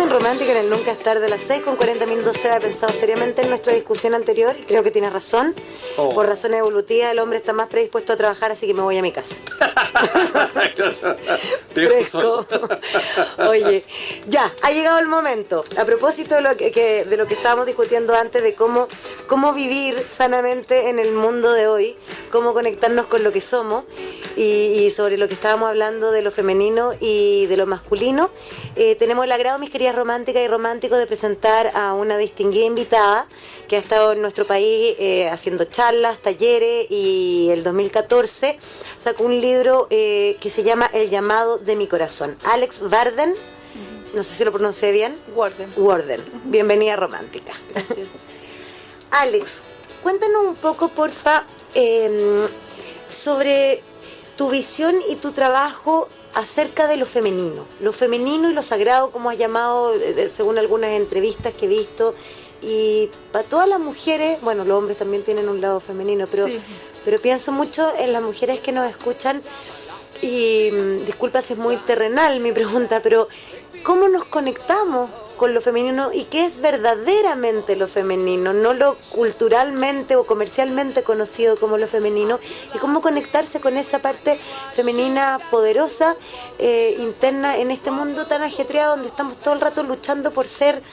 en Romántica, en el Nunca es tarde, a las 6:40 se ha pensado seriamente en nuestra discusión anterior y creo que tienes razón. Por razones evolutivas el hombre está más predispuesto a trabajar, así que me voy a mi casa. Fresco. Oye, ya, ha llegado el momento. A propósito de lo que estábamos discutiendo antes, de cómo vivir sanamente en el mundo de hoy, cómo conectarnos con lo que somos y sobre lo que estábamos hablando de lo femenino y de lo masculino, tenemos el agrado, mis queridas románticas y románticos, de presentar a una distinguida invitada que ha estado en nuestro país haciendo charlas, talleres, y el 2014 sacó un libro que se llama El llamado de mi corazón. Alex Warden, no sé si lo pronuncié bien. Warden. Bienvenida, romántica. Gracias. Alex, cuéntanos un poco, porfa, sobre tu visión y tu trabajo acerca de lo femenino y lo sagrado, como has llamado, según algunas entrevistas que he visto. Y para todas las mujeres, bueno, los hombres también tienen un lado femenino, pero, sí, pero pienso mucho en las mujeres que nos escuchan. Y disculpa si es muy terrenal mi pregunta, pero ¿cómo nos conectamos con lo femenino y qué es verdaderamente lo femenino, no lo culturalmente o comercialmente conocido como lo femenino, y cómo conectarse con esa parte femenina poderosa, interna, en este mundo tan ajetreado donde estamos todo el rato luchando por ser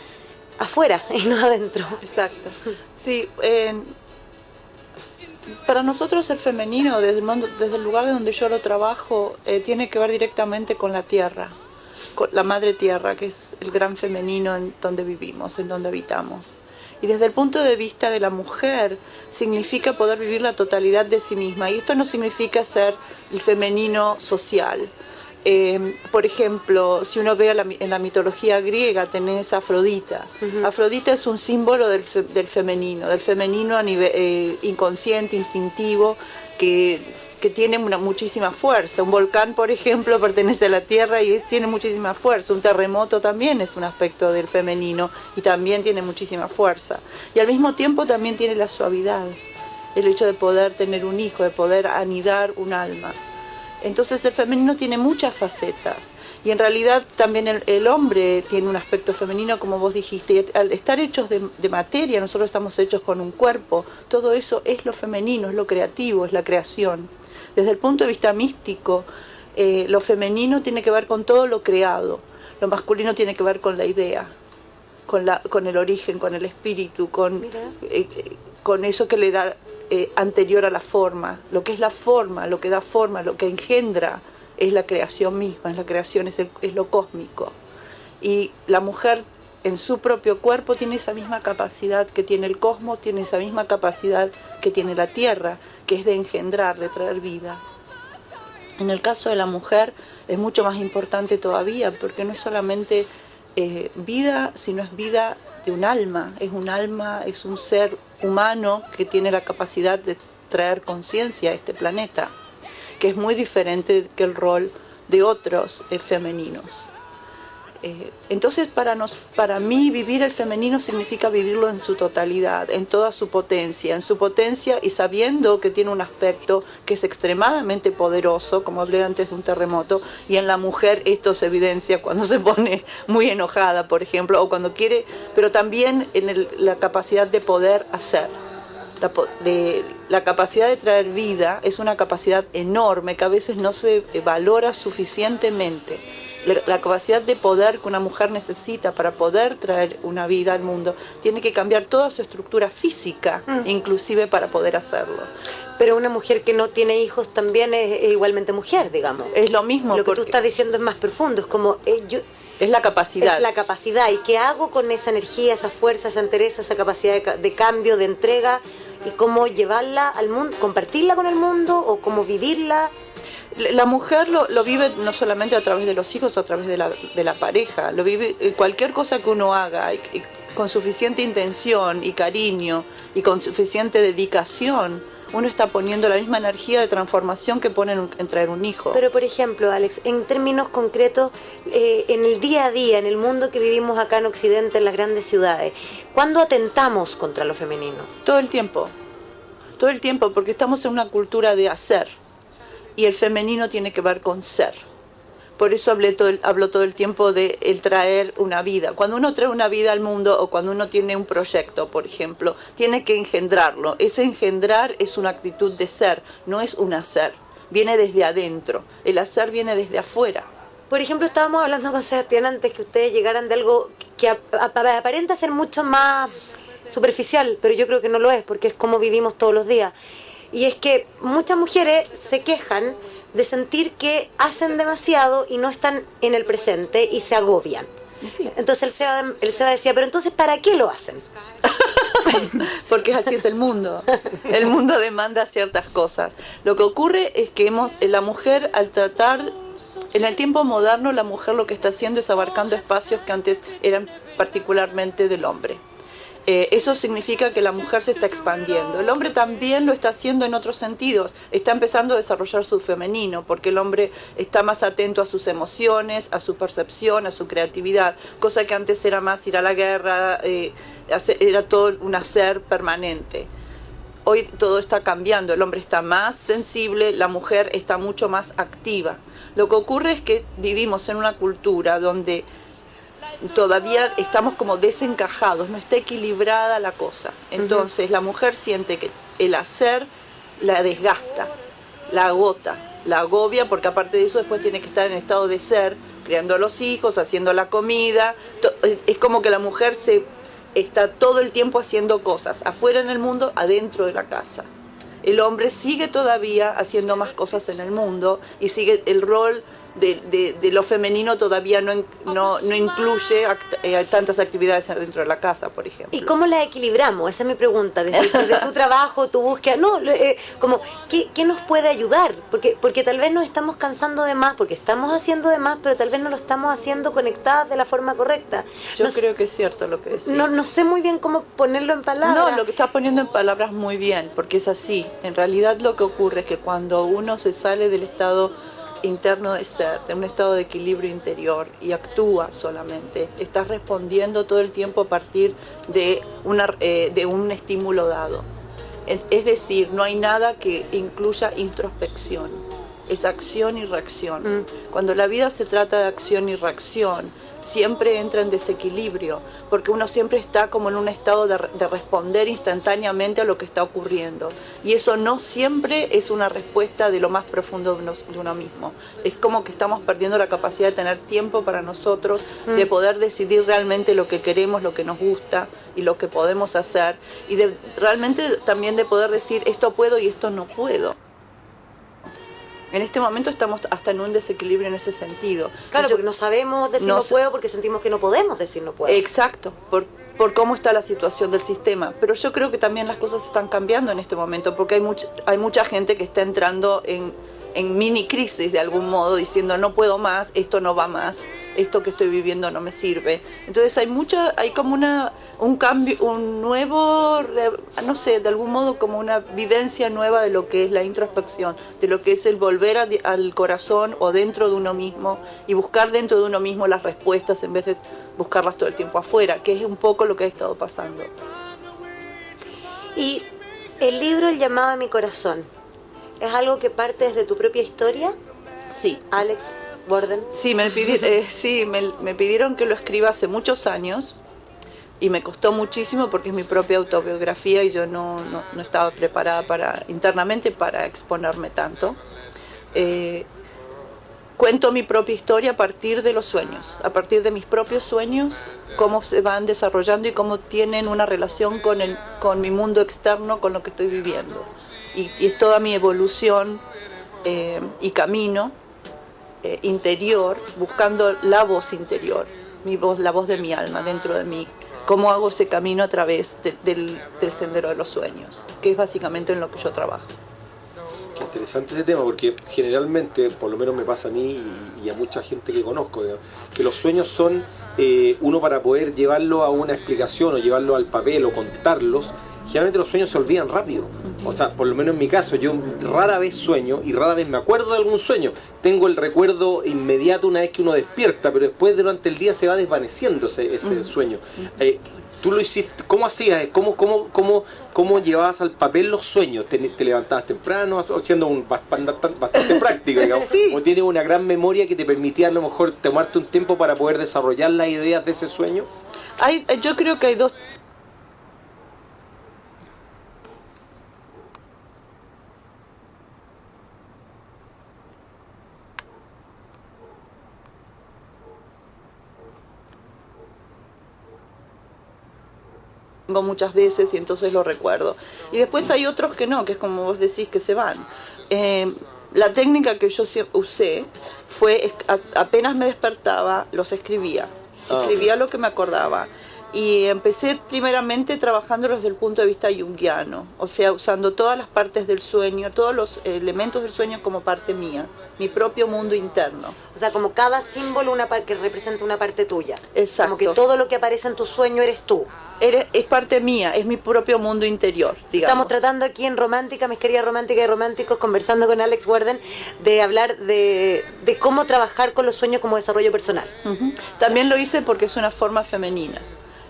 afuera y no adentro? Exacto. Sí, para nosotros el femenino, desde el lugar de donde yo lo trabajo, tiene que ver directamente con la tierra, con la madre tierra, que es el gran femenino en donde vivimos, en donde habitamos. Y desde el punto de vista de la mujer, significa poder vivir la totalidad de sí misma. Y esto no significa ser el femenino social. Por ejemplo, si uno ve en la mitología griega, tenés a Afrodita. Afrodita es un símbolo del femenino a nivel inconsciente, instintivo, que tiene muchísima fuerza. Un volcán, por ejemplo, pertenece a la tierra y tiene muchísima fuerza. Un terremoto también es un aspecto del femenino y también tiene muchísima fuerza. Y al mismo tiempo también tiene la suavidad, el hecho de poder tener un hijo, de poder anidar un alma. Entonces el femenino tiene muchas facetas, y en realidad también el hombre tiene un aspecto femenino, como vos dijiste. Y al estar hechos de materia, nosotros estamos hechos con un cuerpo, todo eso es lo femenino, es lo creativo, es la creación. Desde el punto de vista místico, lo femenino tiene que ver con todo lo creado, lo masculino tiene que ver con la idea, con el origen, con el espíritu, con eso que le da anterior a la forma. Lo que es la forma, lo que da forma, lo que engendra, es la creación misma, es la creación, es lo cósmico. Y la mujer en su propio cuerpo tiene esa misma capacidad que tiene el cosmos, tiene esa misma capacidad que tiene la tierra, que es de engendrar, de traer vida. En el caso de la mujer es mucho más importante todavía, porque no es solamente vida, sino es vida de un alma, es un ser humano que tiene la capacidad de traer conciencia a este planeta, que es muy diferente que el rol de otros femeninos. Entonces para mí vivir el femenino significa vivirlo en su totalidad, en toda su potencia, y sabiendo que tiene un aspecto que es extremadamente poderoso, como hablé antes de un terremoto, y en la mujer esto se evidencia cuando se pone muy enojada, por ejemplo, o cuando quiere, pero también en la capacidad de poder hacer. La capacidad de traer vida es una capacidad enorme que a veces no se valora suficientemente. La capacidad de poder que una mujer necesita para poder traer una vida al mundo tiene que cambiar toda su estructura física, inclusive para poder hacerlo. Pero una mujer que no tiene hijos también es igualmente mujer, digamos. Es lo mismo. Lo que tú estás diciendo es más profundo, es como... es la capacidad. Es la capacidad. ¿Y qué hago con esa energía, esa fuerza, esa entereza, esa capacidad de cambio, de entrega? ¿Y cómo llevarla al mundo? ¿Compartirla con el mundo o cómo vivirla? La mujer lo vive no solamente a través de los hijos o a través de la pareja, lo vive cualquier cosa que uno haga y con suficiente intención y cariño y con suficiente dedicación. Uno está poniendo la misma energía de transformación que pone en traer un hijo. Pero, por ejemplo, Alex, en términos concretos, en el día a día, en el mundo que vivimos acá en Occidente, en las grandes ciudades, ¿cuándo atentamos contra lo femenino? Todo el tiempo, porque estamos en una cultura de hacer, y el femenino tiene que ver con ser. Por eso hablo todo el tiempo de el traer una vida. Cuando uno trae una vida al mundo o cuando uno tiene un proyecto, por ejemplo, tiene que engendrarlo. Ese engendrar es una actitud de ser, no es un hacer. Viene desde adentro. El hacer viene desde afuera. Por ejemplo, estábamos hablando con Sebastián antes que ustedes llegaran de algo que aparenta ser mucho más superficial, pero yo creo que no lo es, porque es como vivimos todos los días. Y es que muchas mujeres se quejan de sentir que hacen demasiado y no están en el presente y se agobian. Sí. Entonces el Seba decía, pero entonces ¿para qué lo hacen? Porque así es el mundo. El mundo demanda ciertas cosas. Lo que ocurre es que la mujer, al tratar, en el tiempo moderno, la mujer lo que está haciendo es abarcando espacios que antes eran particularmente del hombre. Eso significa que la mujer se está expandiendo. El hombre también lo está haciendo en otros sentidos. Está empezando a desarrollar su femenino, porque el hombre está más atento a sus emociones, a su percepción, a su creatividad, cosa que antes era más ir a la guerra, era todo un hacer permanente. Hoy todo está cambiando, el hombre está más sensible, la mujer está mucho más activa. Lo que ocurre es que vivimos en una cultura donde todavía estamos como desencajados, no está equilibrada la cosa. Entonces la mujer siente que el hacer la desgasta, la agota, la agobia, porque aparte de eso después tiene que estar en estado de ser, criando a los hijos, haciendo la comida. Es como que la mujer está todo el tiempo haciendo cosas, afuera en el mundo, adentro de la casa. El hombre sigue todavía haciendo más cosas en el mundo y sigue el rol de lo femenino, todavía no incluye tantas actividades dentro de la casa, por ejemplo. ¿Y cómo la equilibramos? Esa es mi pregunta. Desde tu trabajo, tu búsqueda, ¿qué nos puede ayudar? Porque tal vez nos estamos cansando de más, porque estamos haciendo de más, pero tal vez no lo estamos haciendo conectadas de la forma correcta. Yo creo que es cierto lo que decís. No sé muy bien cómo ponerlo en palabras. No, lo que estás poniendo en palabras muy bien, porque es así. En realidad lo que ocurre es que cuando uno se sale del estado interno de ser, de un estado de equilibrio interior y actúa solamente, estás respondiendo todo el tiempo a partir de un estímulo dado. Es decir, no hay nada que incluya introspección, es acción y reacción. Cuando la vida se trata de acción y reacción, siempre entra en desequilibrio, porque uno siempre está como en un estado de responder instantáneamente a lo que está ocurriendo. Y eso no siempre es una respuesta de lo más profundo de uno mismo. Es como que estamos perdiendo la capacidad de tener tiempo para nosotros, de poder decidir realmente lo que queremos, lo que nos gusta y lo que podemos hacer. Y realmente también de poder decir esto puedo y esto no puedo. En este momento estamos hasta en un desequilibrio en ese sentido. Claro, porque no sabemos decir no puedo porque sentimos que no podemos decir no puedo. Exacto, por cómo está la situación del sistema. Pero yo creo que también las cosas están cambiando en este momento, porque hay mucha gente que está entrando en mini crisis de algún modo, diciendo no puedo más, esto no va más, esto que estoy viviendo no me sirve. Entonces hay como un cambio, un nuevo, no sé, de algún modo como una vivencia nueva de lo que es la introspección, de lo que es el volver al corazón o dentro de uno mismo y buscar dentro de uno mismo las respuestas en vez de buscarlas todo el tiempo afuera, que es un poco lo que ha estado pasando. Y el libro El llamado de mi corazón, ¿es algo que parte desde tu propia historia? Sí. Alex Borden. Sí, me pidieron que lo escriba hace muchos años y me costó muchísimo porque es mi propia autobiografía y yo no estaba preparada internamente para exponerme tanto. Cuento mi propia historia a partir de los sueños, a partir de mis propios sueños, cómo se van desarrollando y cómo tienen una relación con mi mundo externo, con lo que estoy viviendo. Y es toda mi evolución y camino interior, buscando la voz interior, la voz de mi alma dentro de mí. Cómo hago ese camino a través del sendero de los sueños, que es básicamente en lo que yo trabajo. Qué interesante ese tema, porque generalmente, por lo menos me pasa a mí y a mucha gente que conozco, que los sueños son uno para poder llevarlo a una explicación o llevarlo al papel o contarlos. Generalmente los sueños se olvidan rápido. o sea, por lo menos en mi caso, yo rara vez sueño y rara vez me acuerdo de algún sueño. Tengo el recuerdo inmediato una vez que uno despierta, pero después durante el día se va desvaneciendo ese sueño. Tú lo hiciste, ¿cómo hacías? ¿Cómo llevabas al papel los sueños? ¿Te levantabas temprano, siendo bastante práctico, digamos? Sí. ¿O tienes una gran memoria que te permitía a lo mejor tomarte un tiempo para poder desarrollar las ideas de ese sueño? Yo creo que hay dos. Muchas veces y entonces lo recuerdo. Y después hay otros que no, que es como vos decís, que se van. La técnica que yo usé fue, apenas me despertaba, los escribía. Escribía lo que me acordaba. Y empecé primeramente trabajándolos desde el punto de vista junguiano, o sea, usando todas las partes del sueño, todos los elementos del sueño como parte mía, mi propio mundo interno. O sea, como cada símbolo que representa una parte tuya. Exacto. Como que todo lo que aparece en tu sueño eres tú. Es parte mía, es mi propio mundo interior, digamos. Estamos tratando aquí en Romántica, mis queridas románticas y románticos, conversando con Alex Warden, de hablar de cómo trabajar con los sueños como desarrollo personal. También lo hice porque es una forma femenina.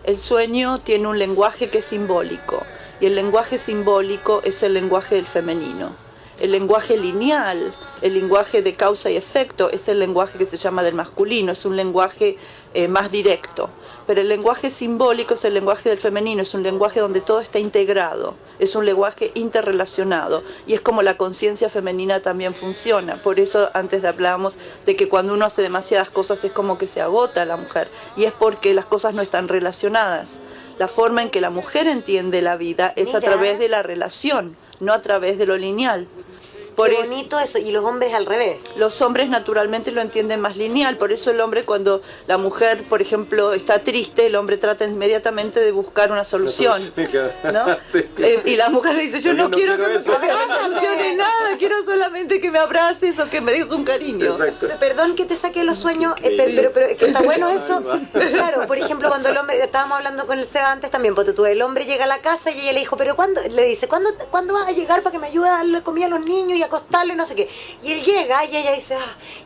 El sueño tiene un lenguaje que es simbólico, y el lenguaje simbólico es el lenguaje del femenino. El lenguaje lineal, el lenguaje de causa y efecto, es el lenguaje que se llama del masculino, es un lenguaje más directo. Pero el lenguaje simbólico es el lenguaje del femenino, es un lenguaje donde todo está integrado, es un lenguaje interrelacionado, y es como la conciencia femenina también funciona. Por eso antes hablábamos de que cuando uno hace demasiadas cosas es como que se agota a la mujer, y es porque las cosas no están relacionadas. La forma en que la mujer entiende la vida es a través de la relación, no a través de lo lineal. Qué bonito eso, y los hombres al revés. Los hombres naturalmente lo entienden más lineal, por eso el hombre, cuando la mujer, por ejemplo, está triste, el hombre trata inmediatamente de buscar una solución, ¿no? Sí. Y la mujer le dice, yo no quiero que me eso. solucione nada, quiero solamente que me abraces o que me des un cariño. Exacto. Perdón que te saque los sueños, pero es que está bueno eso. Claro, por ejemplo, cuando el hombre, estábamos hablando con el Seba antes también, porque tú, el hombre llega a la casa y ella le dijo, pero ¿cuándo? Le dice, ¿cuándo vas a llegar para que me ayude a darle comida a los niños y acostarle, no sé qué? Y él llega y ella dice,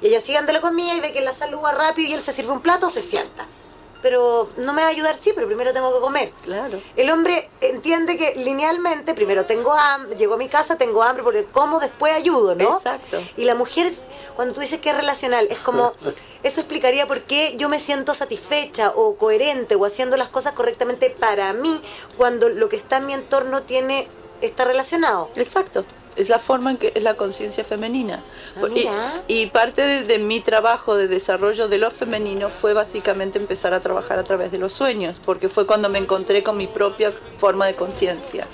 y ella sigue dándole comida y ve que la saluda rápido y él se sirve un plato, se sienta. Pero no me va a ayudar, sí, pero primero tengo que comer. Claro. El hombre entiende que linealmente, primero tengo hambre, llego a mi casa, tengo hambre, porque como después ayudo, ¿no? Exacto. Y la mujer, cuando tú dices que es relacional, es como, eso explicaría por qué yo me siento satisfecha o coherente o haciendo las cosas correctamente para mí, cuando lo que está en mi entorno está relacionado. Exacto. Es la forma en que es la conciencia femenina. Mira. Y parte de mi trabajo de desarrollo de lo femenino fue básicamente empezar a trabajar a través de los sueños, porque fue cuando me encontré con mi propia forma de conciencia.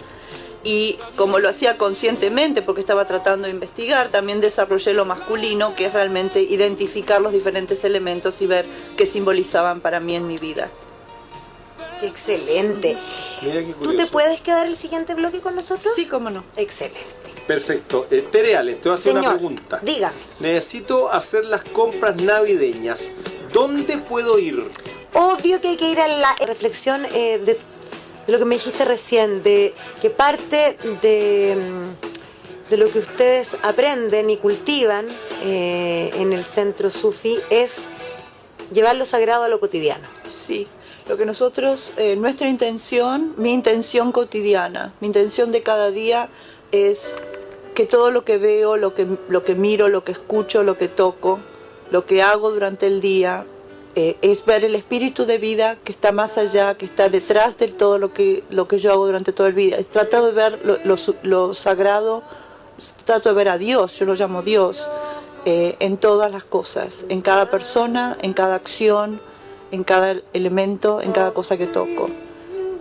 Y como lo hacía conscientemente, porque estaba tratando de investigar, también desarrollé lo masculino, que es realmente identificar los diferentes elementos y ver qué simbolizaban para mí en mi vida. ¡Qué excelente! Mira qué ¿Tú curioso. te puedes quedar el siguiente bloque con nosotros? Sí, cómo no. Excelente. Perfecto. Tere Alex, te voy a hacer una Señor, pregunta. dígame. Necesito hacer las compras navideñas. ¿Dónde puedo ir? Obvio que hay que ir a la reflexión de lo que me dijiste recién, de que parte de lo que ustedes aprenden y cultivan en el centro Sufi es llevar lo sagrado a lo cotidiano. Sí. Lo que nosotros, nuestra intención, mi intención cotidiana, mi intención de cada día es que todo lo que veo, lo que miro, lo que escucho, lo que toco, lo que hago durante el día, es ver el espíritu de vida que está más allá, que está detrás de todo lo que yo hago durante todo el día. Trato de ver lo sagrado, trato de ver a Dios, yo lo llamo Dios, en todas las cosas, en cada persona, en cada acción, en cada elemento, en cada cosa que toco.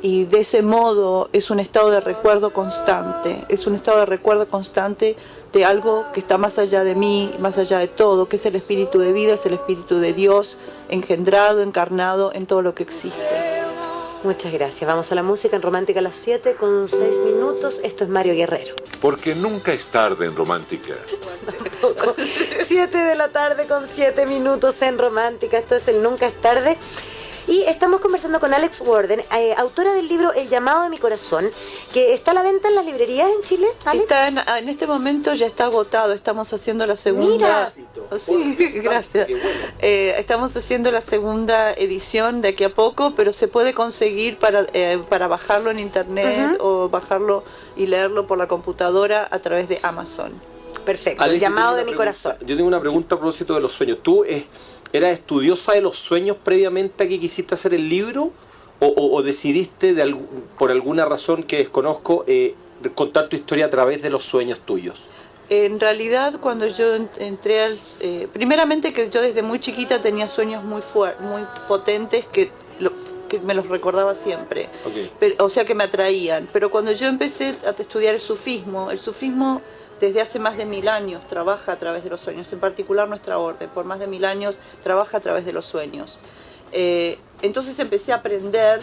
Y de ese modo es un estado de recuerdo constante, es un estado de recuerdo constante de algo que está más allá de mí, más allá de todo, que es el espíritu de vida, es el espíritu de Dios, engendrado, encarnado en todo lo que existe. Muchas gracias. Vamos a la música en Romántica a las 7 con 6 minutos. Esto es Mario Guerrero. Porque nunca es tarde en Romántica. 7 de la tarde con 7 minutos en Romántica. Esto es el Nunca es tarde. Y estamos conversando con Alex Warden, autora del libro El llamado de mi corazón, que está a la venta en las librerías en Chile, Alex. Está en este momento ya está agotado, estamos haciendo la segunda. Mira. Sí, gracias. Estamos haciendo la segunda edición de aquí a poco, pero se puede conseguir para bajarlo en internet o bajarlo y leerlo por la computadora a través de Amazon. Perfecto, Alex, El llamado de mi corazón. Yo tengo una pregunta a propósito de los sueños. ¿Tú eras estudiosa de los sueños previamente a que quisiste hacer el libro? ¿O decidiste, por alguna razón que desconozco, contar tu historia a través de los sueños tuyos? En realidad, cuando yo entré primeramente que yo desde muy chiquita tenía sueños muy potentes que me los recordaba siempre. Okay. Pero, o sea, que me atraían. Pero cuando yo empecé a estudiar el sufismo desde hace más de 1000 años trabaja a través de los sueños, en particular nuestra orden, por más de 1000 años trabaja a través de los sueños. Entonces empecé a aprender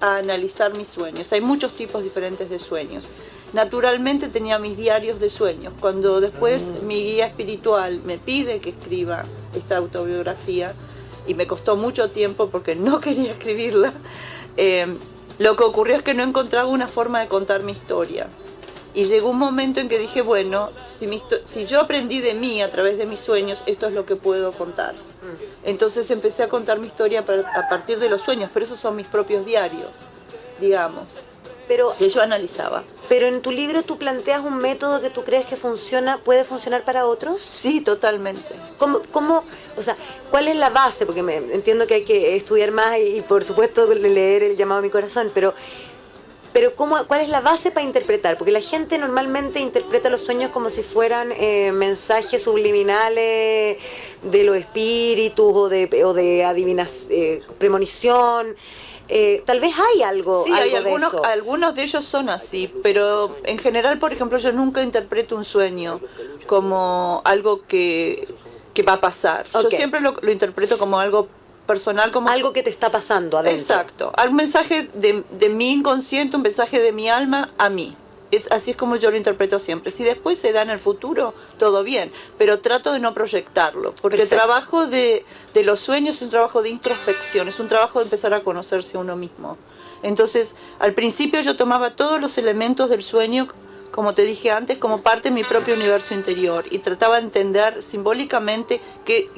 a analizar mis sueños. Hay muchos tipos diferentes de sueños. Naturalmente tenía mis diarios de sueños. Cuando después mi guía espiritual me pide que escriba esta autobiografía, y me costó mucho tiempo porque no quería escribirla, lo que ocurrió es que no encontraba una forma de contar mi historia. Y llegó un momento en que dije, bueno, si yo aprendí de mí a través de mis sueños, esto es lo que puedo contar. Entonces empecé a contar mi historia a partir de los sueños, pero esos son mis propios diarios, digamos, que yo analizaba. Pero en tu libro tú planteas un método que tú crees que puede funcionar para otros. Sí, totalmente. O sea, ¿cuál es la base? Porque entiendo que hay que estudiar más y por supuesto leer El llamado a mi corazón, pero ¿cuál es la base para interpretar? Porque la gente normalmente interpreta los sueños como si fueran mensajes subliminales de los espíritus o de premonición. Tal vez hay algo. Sí, algunos de ellos son así, pero en general, por ejemplo, yo nunca interpreto un sueño como algo que va a pasar. Okay. Yo siempre lo interpreto como algo personal, como algo que te está pasando adentro. Exacto, un mensaje de mi inconsciente, un mensaje de mi alma a mí. Así es como yo lo interpreto siempre. Si después se da en el futuro, todo bien, pero trato de no proyectarlo, porque el trabajo de los sueños es un trabajo de introspección, es un trabajo de empezar a conocerse a uno mismo. Entonces, al principio yo tomaba todos los elementos del sueño, como te dije antes, como parte de mi propio universo interior, y trataba de entender simbólicamente qué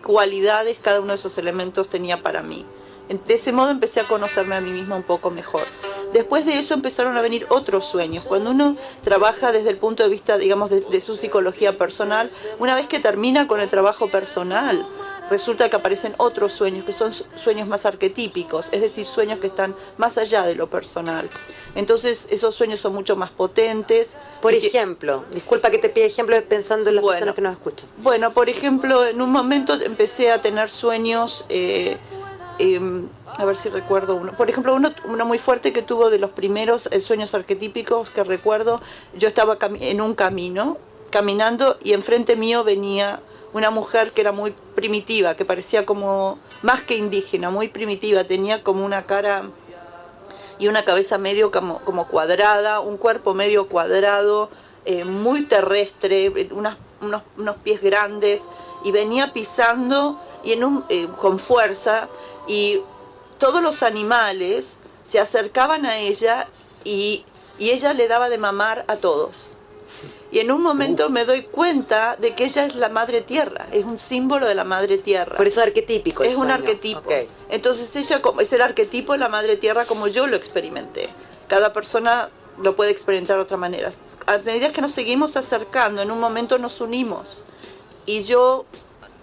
cualidades cada uno de esos elementos tenía para mí. De ese modo empecé a conocerme a mí misma un poco mejor. Después de eso empezaron a venir otros sueños. Cuando uno trabaja desde el punto de vista, digamos, de su psicología personal, una vez que termina con el trabajo personal, resulta que aparecen otros sueños, que son sueños más arquetípicos, es decir, sueños que están más allá de lo personal. Entonces, esos sueños son mucho más potentes. Por ejemplo, disculpa que te pida ejemplos pensando en las personas que nos escuchan. Bueno, por ejemplo, en un momento empecé a tener sueños, a ver si recuerdo uno. Por ejemplo, uno muy fuerte que tuvo de los primeros sueños arquetípicos que recuerdo, yo estaba en un camino, caminando, y enfrente mío venía una mujer que era muy primitiva, que parecía como, más que indígena, muy primitiva, tenía como una cara y una cabeza medio como cuadrada, un cuerpo medio cuadrado, muy terrestre, unos pies grandes, y venía pisando y con fuerza, y todos los animales se acercaban a ella y ella le daba de mamar a todos. Y en un momento me doy cuenta de que ella es la madre tierra, es un símbolo de la madre tierra. Por eso es arquetípico. Es un arquetipo. Okay. Entonces ella es el arquetipo de la madre tierra como yo lo experimenté. Cada persona lo puede experimentar de otra manera. A medida que nos seguimos acercando, en un momento nos unimos. Y yo,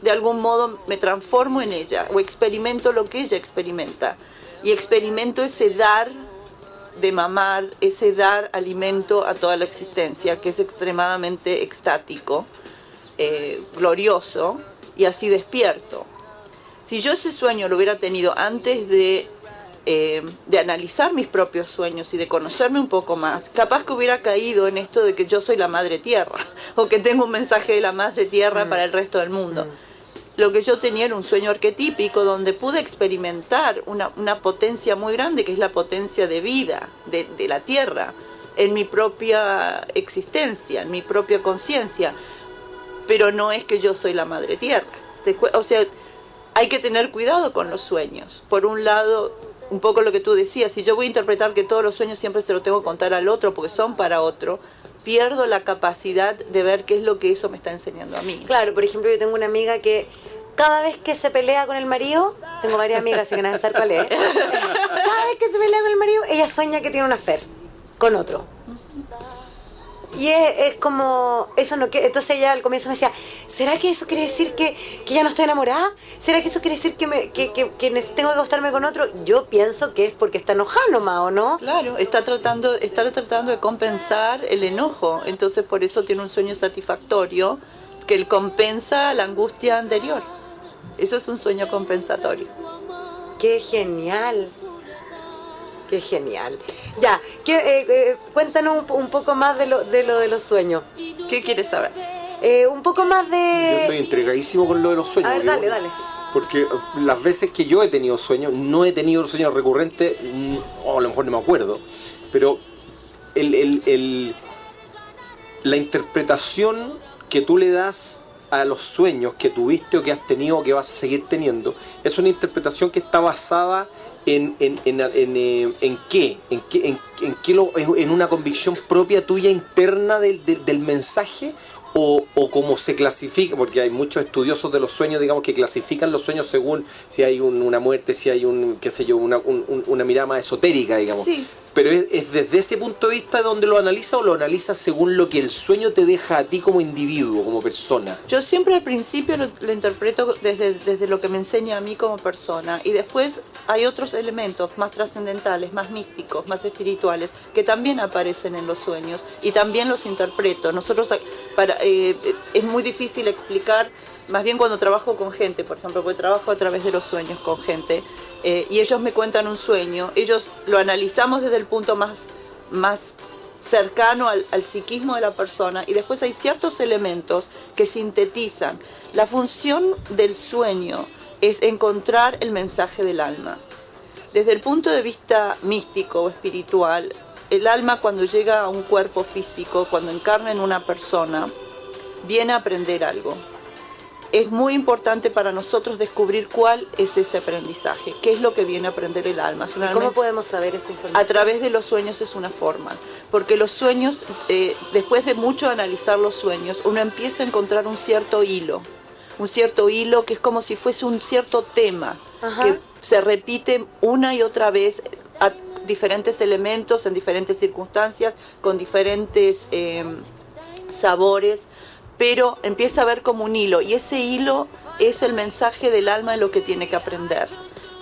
de algún modo, me transformo en ella, o experimento lo que ella experimenta. Y experimento ese dar de mamar, ese dar alimento a toda la existencia, que es extremadamente extático, glorioso, y así despierto. Si yo ese sueño lo hubiera tenido antes de analizar mis propios sueños y de conocerme un poco más, capaz que hubiera caído en esto de que yo soy la madre tierra, o que tengo un mensaje de la madre tierra para el resto del mundo. Lo que yo tenía era un sueño arquetípico donde pude experimentar una potencia muy grande, que es la potencia de vida de la tierra, en mi propia existencia, en mi propia conciencia. Pero no es que yo soy la madre tierra. O sea, hay que tener cuidado con los sueños. Por un lado, un poco lo que tú decías, si yo voy a interpretar que todos los sueños siempre se los tengo que contar al otro porque son para otro, pierdo la capacidad de ver qué es lo que eso me está enseñando a mí. Claro, por ejemplo, yo tengo una amiga que cada vez que se pelea con el marido, tengo varias amigas, así que nada de saber cuál es, cada vez que se pelea con el marido, ella sueña que tiene un affair con otro. Y es como, eso no que entonces ella al comienzo me decía, ¿será que eso quiere decir que ya no estoy enamorada? ¿Será que eso quiere decir que tengo que acostarme con otro? Yo pienso que es porque está enojada nomás, ¿o no? Claro, está tratando de compensar el enojo, entonces por eso tiene un sueño satisfactorio que él compensa la angustia anterior. Eso es un sueño compensatorio. ¡Qué genial! ¡Qué genial! Ya, cuéntanos un poco más de los sueños. ¿Qué quieres saber? Un poco más Yo estoy de... intrigadísimo con lo de los sueños. A ver, dale. Porque las veces que yo he tenido sueños, no he tenido sueños recurrentes, o a lo mejor no me acuerdo, pero la interpretación que tú le das a los sueños que tuviste o que has tenido o que vas a seguir teniendo, es una interpretación que está basada en una convicción propia tuya interna del mensaje, o cómo se clasifica, porque hay muchos estudiosos de los sueños, digamos, que clasifican los sueños según si hay una muerte, si hay una mirada más esotérica, digamos. Sí. Pero es desde ese punto de vista donde lo analiza, o lo analiza según lo que el sueño te deja a ti como individuo, como persona. Yo siempre al principio lo interpreto desde lo que me enseña a mí como persona, y después hay otros elementos más trascendentales, más místicos, más espirituales, que también aparecen en los sueños y también los interpreto. Nosotros, es muy difícil explicar, más bien cuando trabajo con gente, por ejemplo, porque trabajo a través de los sueños con gente, y ellos me cuentan un sueño, ellos lo analizamos desde el punto más cercano al psiquismo de la persona, y después hay ciertos elementos que sintetizan. La función del sueño es encontrar el mensaje del alma. Desde el punto de vista místico o espiritual, el alma, cuando llega a un cuerpo físico, cuando encarna en una persona, viene a aprender algo. Es muy importante para nosotros descubrir cuál es ese aprendizaje, qué es lo que viene a aprender el alma. ¿Cómo podemos saber esa información? A través de los sueños es una forma, porque los sueños, después de mucho analizar los sueños, uno empieza a encontrar un cierto hilo que es como si fuese un cierto tema. Ajá. Que se repite una y otra vez a diferentes elementos, en diferentes circunstancias, con diferentes sabores, pero empieza a ver como un hilo, y ese hilo es el mensaje del alma de lo que tiene que aprender.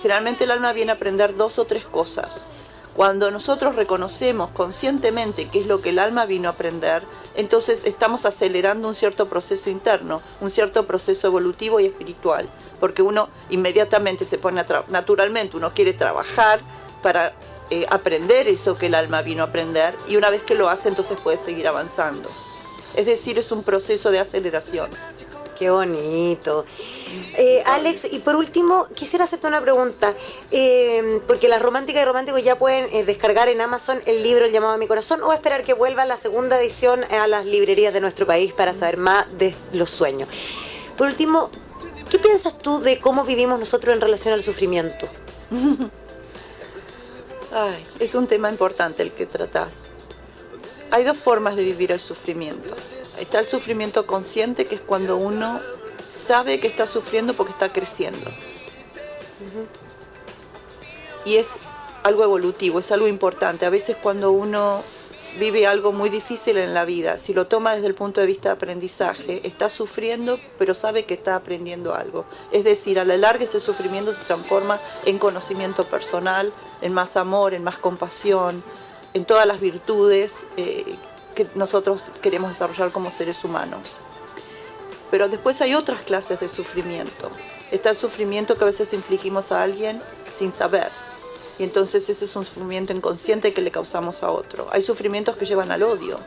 Generalmente el alma viene a aprender 2 o 3 cosas. Cuando nosotros reconocemos conscientemente qué es lo que el alma vino a aprender, entonces estamos acelerando un cierto proceso interno, un cierto proceso evolutivo y espiritual, porque uno inmediatamente se pone naturalmente, uno quiere trabajar para aprender eso que el alma vino a aprender, y una vez que lo hace, entonces puede seguir avanzando. Es decir, es un proceso de aceleración. Qué bonito. Alex, y por último, quisiera hacerte una pregunta, porque las románticas y románticos ya pueden descargar en Amazon el libro El llamado a mi corazón, o esperar que vuelva la segunda edición a las librerías de nuestro país para saber más de los sueños. Por último, ¿qué piensas tú de cómo vivimos nosotros en relación al sufrimiento? Ay, es un tema importante el que tratás. Hay 2 formas de vivir el sufrimiento. Está el sufrimiento consciente, que es cuando uno sabe que está sufriendo porque está creciendo. Y es algo evolutivo, es algo importante. A veces cuando uno vive algo muy difícil en la vida, si lo toma desde el punto de vista de aprendizaje, está sufriendo, pero sabe que está aprendiendo algo. Es decir, a la larga ese sufrimiento se transforma en conocimiento personal, en más amor, en más compasión, en todas las virtudes que nosotros queremos desarrollar como seres humanos. Pero después hay otras clases de sufrimiento. Está el sufrimiento que a veces infligimos a alguien sin saber, y entonces ese es un sufrimiento inconsciente que le causamos a otro. Hay sufrimientos que llevan al odio,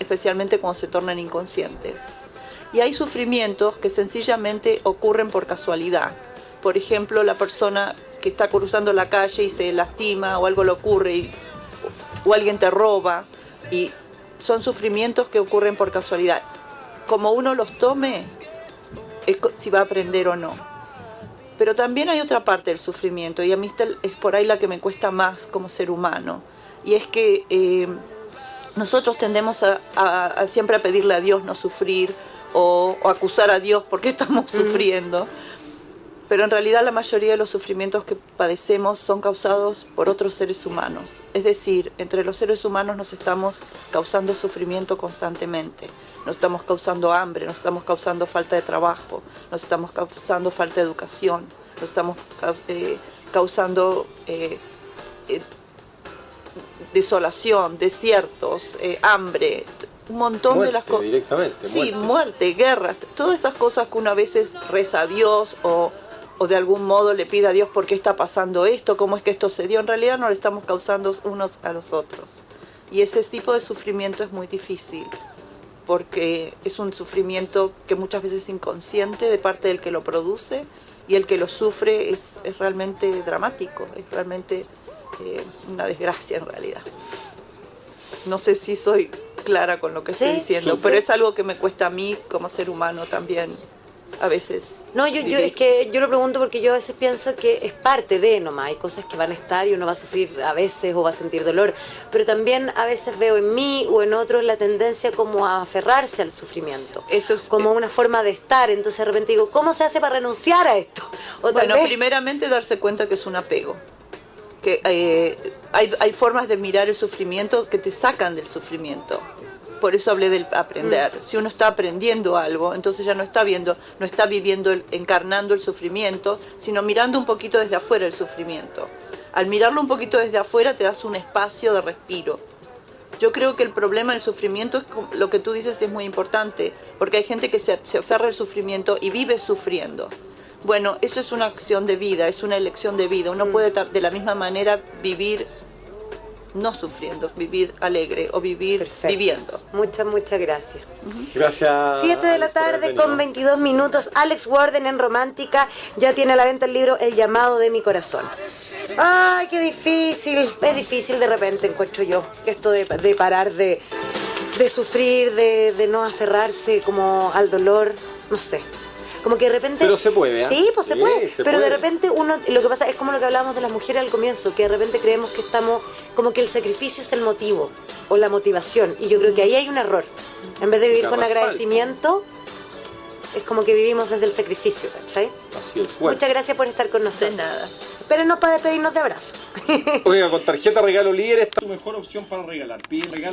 especialmente cuando se tornan inconscientes. Y hay sufrimientos que sencillamente ocurren por casualidad. Por ejemplo, la persona que está cruzando la calle y se lastima, o algo le ocurre, o alguien te roba, y son sufrimientos que ocurren por casualidad. Como uno los tome, es si va a aprender o no. Pero también hay otra parte del sufrimiento, y a mí es por ahí la que me cuesta más como ser humano, y es que nosotros tendemos a siempre a pedirle a Dios no sufrir, o acusar a Dios porque estamos sufriendo, pero en realidad la mayoría de los sufrimientos que padecemos son causados por otros seres humanos. Es decir, entre los seres humanos nos estamos causando sufrimiento constantemente. Nos estamos causando hambre, nos estamos causando falta de trabajo, nos estamos causando falta de educación, nos estamos causando desolación, desiertos, hambre, un montón de las cosas. Directamente. Sí, muerte, guerras, todas esas cosas que uno a veces reza a Dios o de algún modo le pide a Dios por qué está pasando esto, cómo es que esto se dio. En realidad no le estamos causando unos a los otros. Y ese tipo de sufrimiento es muy difícil, porque es un sufrimiento que muchas veces es inconsciente de parte del que lo produce, y el que lo sufre es realmente dramático, es realmente una desgracia en realidad. No sé si soy clara con lo que estoy diciendo, pero es algo que me cuesta a mí como ser humano también a veces. No, es que yo lo pregunto porque yo a veces pienso que es parte de nomás, hay cosas que van a estar y uno va a sufrir a veces o va a sentir dolor, pero también a veces veo en mí o en otros la tendencia como a aferrarse al sufrimiento, eso es como una forma de estar. Entonces de repente digo, ¿cómo se hace para renunciar a esto? O bueno, primeramente darse cuenta que es un apego, que hay formas de mirar el sufrimiento que te sacan del sufrimiento. Por eso hablé del aprender. Si uno está aprendiendo algo, entonces ya no está viviendo, encarnando el sufrimiento, sino mirando un poquito desde afuera el sufrimiento. Al mirarlo un poquito desde afuera te das un espacio de respiro. Yo creo que el problema del sufrimiento, es lo que tú dices, es muy importante, porque hay gente que se aferra al sufrimiento y vive sufriendo. Bueno, eso es una acción de vida, es una elección de vida. Uno puede de la misma manera vivir no sufriendo, vivir alegre o vivir viviendo. Muchas gracias. Gracias. 7 de la tarde con 22 minutos. Alex Warden en Romántica ya tiene a la venta el libro El llamado de mi corazón. Ay, qué difícil. Es difícil de repente, encuentro yo, esto de parar de sufrir, de no aferrarse como al dolor, no sé. Como que de repente... Pero se puede, ¿eh? Sí, pues se puede. Pero puede. De repente uno, lo que pasa es como lo que hablábamos de las mujeres al comienzo, que de repente creemos que estamos, como que el sacrificio es el motivo o la motivación. Y yo creo que ahí hay un error. En vez de vivir con agradecimiento, es como que vivimos desde el sacrificio, ¿cachai? Así es. Bueno. Muchas gracias por estar con nosotros. De nada. Espérenos para despedirnos de abrazo. Oiga, con tarjeta regalo líder está Tu mejor opción para regalar. Pide regalo.